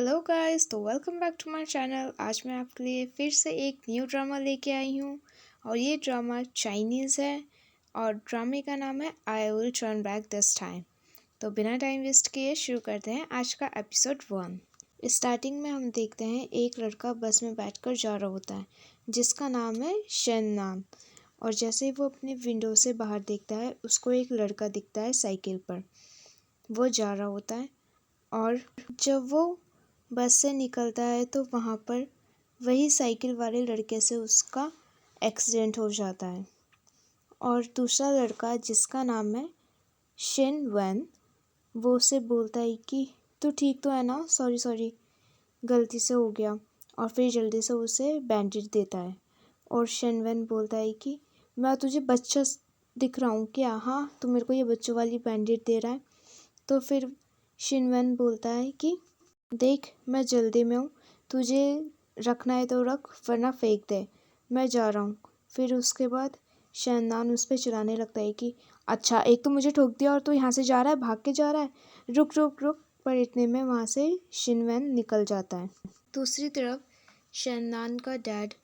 Hello guys, तो welcome back to my channel. आज मैं आपके लिए फिर से एक न्यू ड्रामा लेके आई हूँ और ये ड्रामा चाइनीज़ है और ड्रामे का नाम है I will turn back this time. तो बिना टाइम वेस्ट किए शुरू करते हैं आज का एपिसोड 1। स्टार्टिंग में हम देखते हैं एक लड़का बस में बैठकर जा रहा होता है जिसका नाम है शेननान। और जैसे ही वो अपनी विंडो से बाहर देखता है उसको एक लड़का दिखता है साइकिल पर। वो जा रहा होता है और जब वो बस से निकलता है तो वहाँ पर वही साइकिल वाले लड़के से उसका एक्सीडेंट हो जाता है। और दूसरा लड़का जिसका नाम है शिन वैन, वो उसे बोलता है कि तू ठीक तो है ना, सॉरी सॉरी गलती से हो गया। और फिर जल्दी से उसे बैंडेज देता है और शिन वैन बोलता है कि मैं तुझे बच्चा दिख रहा हूँ क्या? हाँ, तू मेरे को ये बच्चों वाली बैंडेज दे रहा है। तो फिर शिन वैन बोलता है कि देख, मैं जल्दी में हूँ, तुझे रखना है तो रख वरना फेंक दे, मैं जा रहा हूँ। फिर उसके बाद शेननान उस पर चिल्लाने लगता है कि अच्छा, एक तो मुझे ठोक दिया और तू यहाँ से जा रहा है, भाग के जा रहा है, रुक रुक रुक। पर इतने में वहाँ से शिनवैन निकल जाता है। दूसरी तरफ शेननान का डैड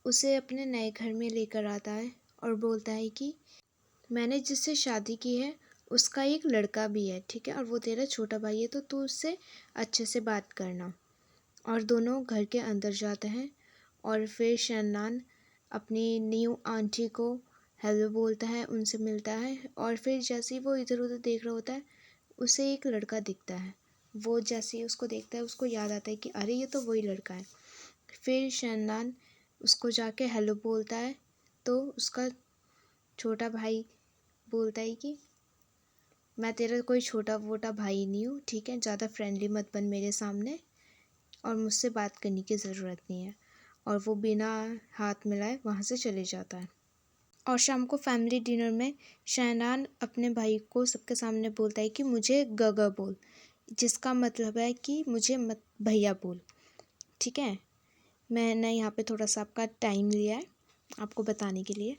उसे अपने नए घर में लेकर आता है और बोलता है कि मैंने जिससे शादी की है उसका एक लड़का भी है, ठीक है, और वो तेरा छोटा भाई है, तो तू उससे अच्छे से बात करना। और दोनों घर के अंदर जाते हैं और फिर शेननान अपनी न्यू आंटी को हेलो बोलता है, उनसे मिलता है। और फिर जैसे ही वो इधर उधर देख रहा होता है उसे एक लड़का दिखता है। वो जैसे ही उसको देखता है उसको याद आता है कि अरे ये तो वही लड़का है। फिर शेननान उसको जाके हेलो बोलता है तो उसका छोटा भाई बोलता है कि मैं तेरा कोई छोटा वोटा भाई नहीं हूँ, ठीक है, ज़्यादा फ्रेंडली मत बन मेरे सामने और मुझसे बात करने की ज़रूरत नहीं है। और वो बिना हाथ मिलाए वहाँ से चले जाता है। और शाम को फैमिली डिनर में शेननान अपने भाई को सबके सामने बोलता है कि मुझे गगा बोल, जिसका मतलब है कि मुझे मत भैया बोल, ठीक है। मैंने यहाँ पे थोड़ा सा आपका टाइम लिया है आपको बताने के लिए।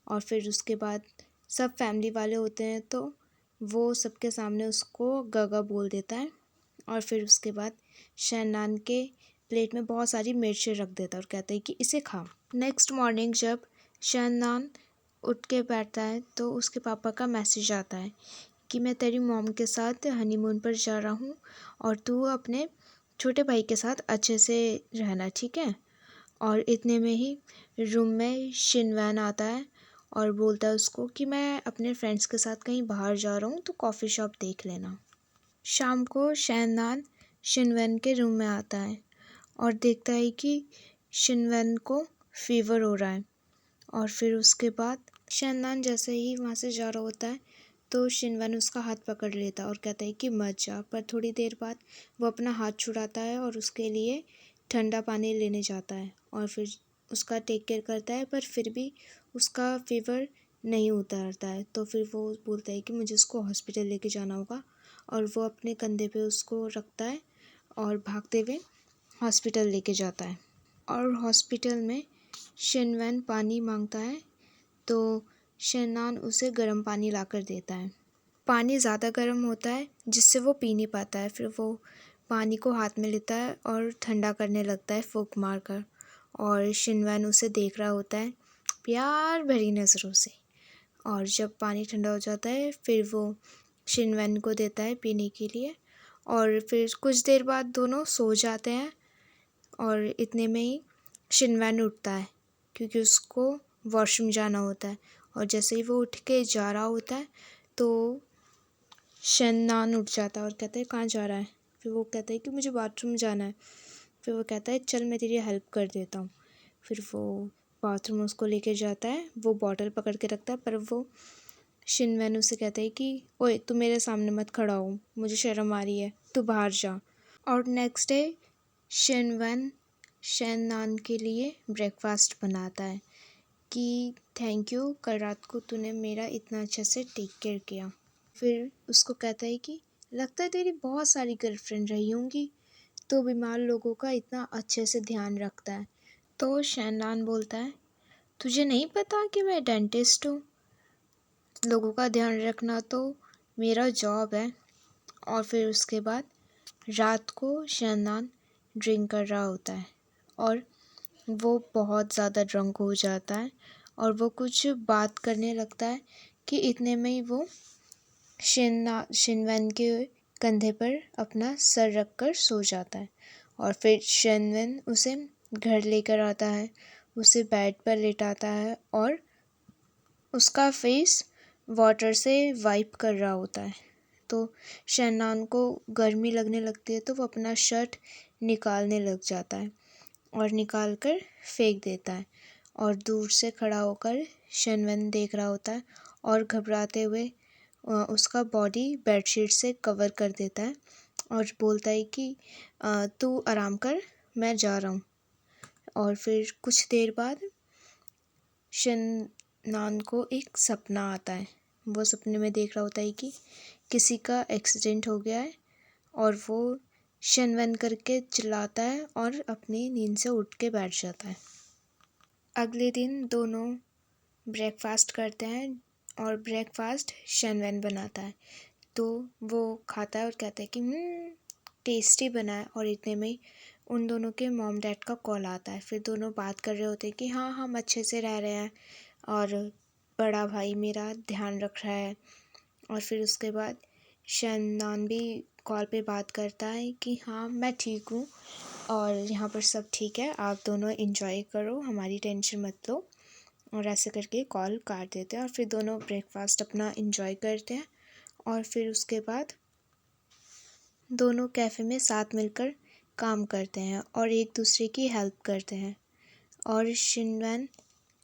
और फिर उसके बाद सब फैमिली वाले होते हैं तो वो सबके सामने उसको गगा बोल देता है। और फिर उसके बाद शेननान के प्लेट में बहुत सारी मिर्चें रख देता है और कहता है कि इसे खा। नेक्स्ट मॉर्निंग जब शेननान उठ के बैठता है तो उसके पापा का मैसेज आता है कि मैं तेरी मॉम के साथ हनीमून पर जा रहा हूँ और तू अपने छोटे भाई के साथ अच्छे से रहना, ठीक है। और इतने में ही रूम में शिनवैन आता है और बोलता है उसको कि मैं अपने फ्रेंड्स के साथ कहीं बाहर जा रहा हूँ तो कॉफ़ी शॉप देख लेना। शाम को शेननान शिनवैन के रूम में आता है और देखता है कि शिनवैन को फीवर हो रहा है। और फिर उसके बाद शेननान जैसे ही वहाँ से जा रहा होता है तो शिनवैन उसका हाथ पकड़ लेता है और कहता है कि मत जा। पर थोड़ी देर बाद वो अपना हाथ छुड़ाता है और उसके लिए ठंडा पानी लेने जाता है और फिर उसका टेक केयर करता है, पर फिर भी उसका फीवर नहीं उतरता है। तो फिर वो बोलता है कि मुझे उसको हॉस्पिटल लेके जाना होगा और वो अपने कंधे पे उसको रखता है और भागते हुए हॉस्पिटल लेके जाता है। और हॉस्पिटल में शिनवैन पानी मांगता है तो शेननान उसे गर्म पानी लाकर देता है। पानी ज़्यादा गर्म होता है जिससे वो पी नहीं पाता है। फिर वो पानी को हाथ में लेता है और ठंडा करने लगता है फूंक मार कर। और शिनवैन उसे देख रहा होता है प्यार भरी नज़रों से। और जब पानी ठंडा हो जाता है फिर वो शिनवैन को देता है पीने के लिए। और फिर कुछ देर बाद दोनों सो जाते हैं और इतने में ही शिनवैन उठता है क्योंकि उसको वॉशरूम जाना होता है। और जैसे ही वो उठ के जा रहा होता है तो शेननान उठ जाता है और कहता है कहाँ जा रहा है? फिर वो कहता है कि मुझे बाथरूम जाना है। फिर वो कहता है चल मैं तेरी हेल्प कर देता हूँ। फिर वो बाथरूम उसको लेके जाता है, वो बॉटल पकड़ के रखता है, पर वो शिनवैन उसे कहता है कि ओए तू मेरे सामने मत खड़ा हो, मुझे शर्म आ रही है, तू बाहर जा। और नेक्स्ट डे शिनवैन शेननान के लिए ब्रेकफास्ट बनाता है कि थैंक यू, कल रात को तूने मेरा इतना अच्छे से टेक केयर किया। फिर उसको कहता है कि लगता है तेरी बहुत सारी गर्लफ्रेंड रही होंगी, तो बीमार लोगों का इतना अच्छे से ध्यान रखता है। तो शेननान बोलता है तुझे नहीं पता कि मैं डेंटिस्ट हूँ, लोगों का ध्यान रखना तो मेरा जॉब है। और फिर उसके बाद रात को शेननान ड्रिंक कर रहा होता है और वो बहुत ज़्यादा ड्रंक हो जाता है और वो कुछ बात करने लगता है कि इतने में ही वो शिनवैन के कंधे पर अपना सर रख कर सो जाता है। और फिर शिनवैन उसे घर लेकर आता है, उसे बेड पर लेटाता है और उसका फेस वाटर से वाइप कर रहा होता है। तो शहनान को गर्मी लगने लगती है तो वो अपना शर्ट निकालने लग जाता है और निकाल कर फेंक देता है और दूर से खड़ा होकर शनवन देख रहा होता है और घबराते हुए उसका बॉडी बेडशीट से कवर कर देता है और बोलता है कि तू आराम कर, मैं जा रहा हूँ। और फिर कुछ देर बाद शननान को एक सपना आता है। वो सपने में देख रहा होता है कि किसी का एक्सीडेंट हो गया है और वो शनवन करके चिल्लाता है और अपनी नींद से उठ के बैठ जाता है। अगले दिन दोनों ब्रेकफास्ट करते हैं और ब्रेकफास्ट शनवन बनाता है। तो वो खाता है और कहता है कि टेस्टी बना है। और इतने में उन दोनों के मॉम डैड का कॉल आता है। फिर दोनों बात कर रहे होते हैं कि हाँ हम अच्छे से रह रहे हैं और बड़ा भाई मेरा ध्यान रख रहा है। और फिर उसके बाद शनान भी कॉल पे बात करता है कि हाँ मैं ठीक हूँ और यहाँ पर सब ठीक है, आप दोनों एंजॉय करो, हमारी टेंशन मत लो। और ऐसे करके कॉल काट देते हैं और फिर दोनों ब्रेकफास्ट अपना एंजॉय करते हैं। और फिर उसके बाद दोनों कैफ़े में साथ मिलकर काम करते हैं और एक दूसरे की हेल्प करते हैं। और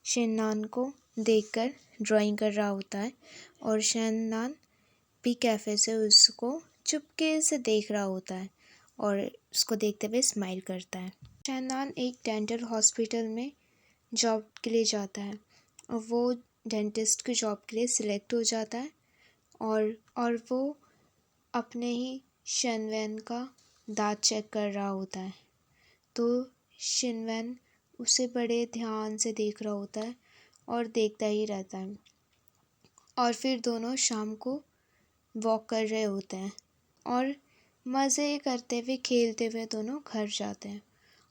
शनान को देखकर ड्राइंग कर रहा होता है और शनान भी कैफ़े से उसको चुपके से देख रहा होता है और उसको देखते हुए स्माइल करता है। शनान एक डेंटल हॉस्पिटल में जॉब के लिए जाता है और वो डेंटिस्ट की जॉब के लिए सिलेक्ट हो जाता है और वो अपने ही शनवैन का दांत चेक कर रहा होता है। तो शिनवैन उसे बड़े ध्यान से देख रहा होता है और देखता ही रहता है। और फिर दोनों शाम को वॉक कर रहे होते हैं और मज़े करते हुए खेलते हुए दोनों घर जाते हैं।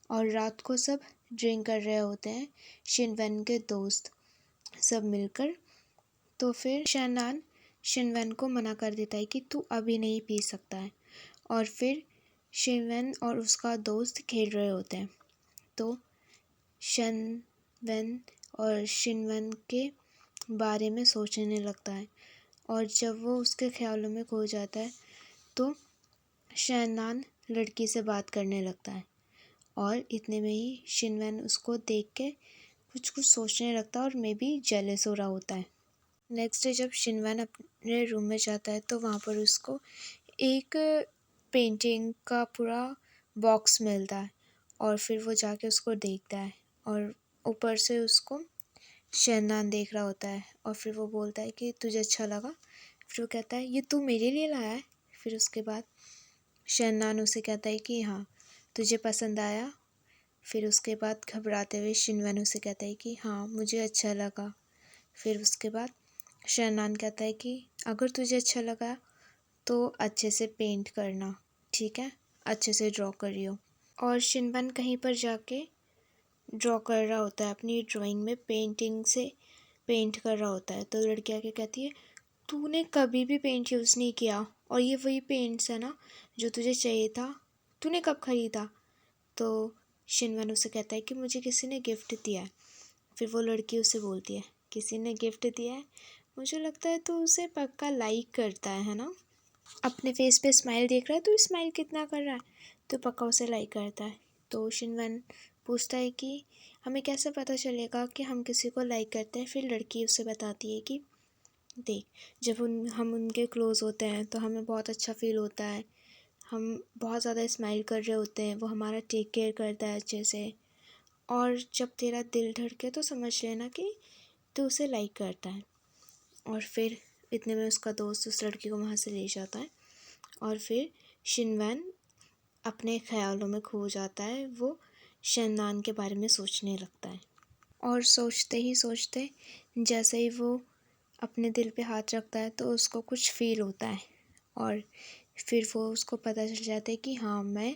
और रात को सब ड्रिंक कर रहे होते हैं, शिनवैन के दोस्त सब मिलकर। तो फिर शनान शिनवैन को मना कर देता है कि तू अभी नहीं पी सकता है। और फिर शिनवैन और उसका दोस्त खेल रहे होते हैं। तो शनवैन और शिनवैन के बारे में सोचने लगता है और जब वो उसके ख्यालों में खो जाता है तो शनान लड़की से बात करने लगता है। और इतने में ही शिनवैन उसको देख के कुछ कुछ सोचने लगता है और मे बी जेलस हो रहा होता है। नेक्स्ट डे जब शिनवैन अपने रूम में जाता है तो वहाँ पर उसको एक पेंटिंग का पूरा बॉक्स मिलता है और फिर वो जाके उसको देखता है और ऊपर से उसको शनान देख रहा होता है और फिर वो बोलता है कि तुझे अच्छा लगा। फिर वो कहता है ये तू मेरे लिए लाया है। फिर उसके बाद शनान उसे कहता है कि हाँ तुझे पसंद आया। फिर उसके बाद घबराते हुए शिनवैन उसे कहता है कि हाँ मुझे अच्छा लगा। फिर उसके बाद शनान कहता है कि अगर तुझे अच्छा लगा तो अच्छे से पेंट करना, ठीक है, अच्छे से ड्रॉ करियो। और शिनवैन कहीं पर जाके ड्रॉ कर रहा होता है, अपनी ड्राइंग में पेंटिंग से पेंट कर रहा होता है। तो लड़की आके कहती है तूने कभी भी पेंट यूज़ नहीं किया और ये वही पेंट्स है ना जो तुझे चाहिए था, तूने कब ख़रीदा? तो शिनवैन उसे कहता है कि मुझे किसी ने गिफ्ट दिया है। फिर वो लड़की उसे बोलती है किसी ने गिफ्ट दिया है, मुझे लगता है तो उसे पक्का लाइक करता है ना, अपने फेस पे स्माइल देख रहा है तो स्माइल कितना कर रहा है तो पक्का उसे लाइक करता है। तो शिनवैन पूछता है कि हमें कैसे पता चलेगा कि हम किसी को लाइक करते हैं? फिर लड़की उसे बताती है कि देख जब हम उनके क्लोज़ होते हैं तो हमें बहुत अच्छा फील होता है, हम बहुत ज़्यादा स्माइल कर रहे होते हैं, वो हमारा टेक केयर करता है अच्छे से। और जब तेरा दिल धड़के तो समझ लेना कि तू उसे लाइक करता है। और फिर इतने में उसका दोस्त उस लड़की को वहाँ से ले जाता है और फिर शिनवैन अपने ख्यालों में खो जाता है। वो शनान के बारे में सोचने लगता है और सोचते ही सोचते जैसे ही वो अपने दिल पे हाथ रखता है तो उसको कुछ फील होता है और फिर वो उसको पता चल जाता है कि हाँ मैं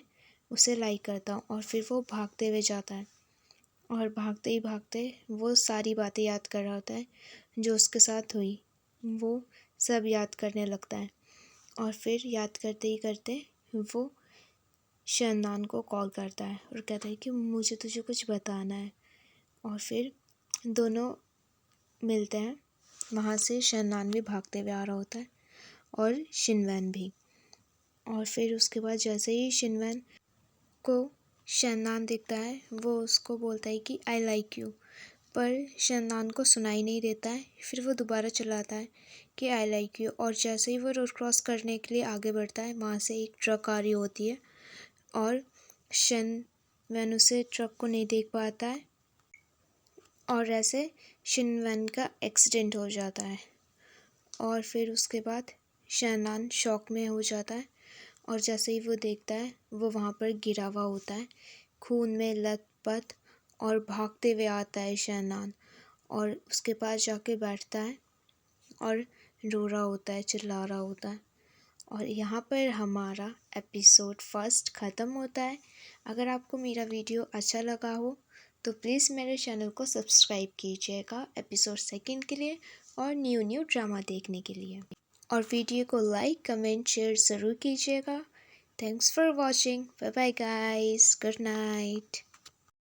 उसे लाइक करता हूँ और फिर वो भागते हुए जाता है और भागते ही भागते वो सारी बातें याद कर रहा होता है जो उसके साथ हुई। वो सब याद करने लगता है और फिर याद करते ही करते वो शनान को कॉल करता है और कहता है कि मुझे तुझे कुछ बताना है। और फिर दोनों मिलते हैं। वहाँ से शनान भी भागते हुए आ रहा होता है और शिनवैन भी। और फिर उसके बाद जैसे ही शिनवैन को शनान दिखता है वो उसको बोलता है कि आई लाइक यू, पर शनान को सुनाई नहीं देता है। फिर वो दोबारा चिल्लाता है कि आई लाइक यू, और जैसे ही वो रोड क्रॉस करने के लिए आगे बढ़ता है वहाँ से एक ट्रक आ रही होती है और शिनवैन उसे ट्रक को नहीं देख पाता है और ऐसे शिनवैन का एक्सीडेंट हो जाता है। और फिर उसके बाद शनान शॉक में हो जाता है और जैसे ही वो देखता है वो वहाँ पर गिरा हुआ होता है खून में लथपथ, और भागते हुए आता है शनान और उसके पास जाके बैठता है और रो रहा होता है, चिल्ला रहा होता है। और यहाँ पर हमारा एपिसोड फर्स्ट ख़त्म होता है। अगर आपको मेरा वीडियो अच्छा लगा हो तो प्लीज़ मेरे चैनल को सब्सक्राइब कीजिएगा एपिसोड सेकंड के लिए और न्यू ड्रामा देखने के लिए। और वीडियो को लाइक कमेंट शेयर ज़रूर कीजिएगा। Thanks for watching. Bye bye guys, good night.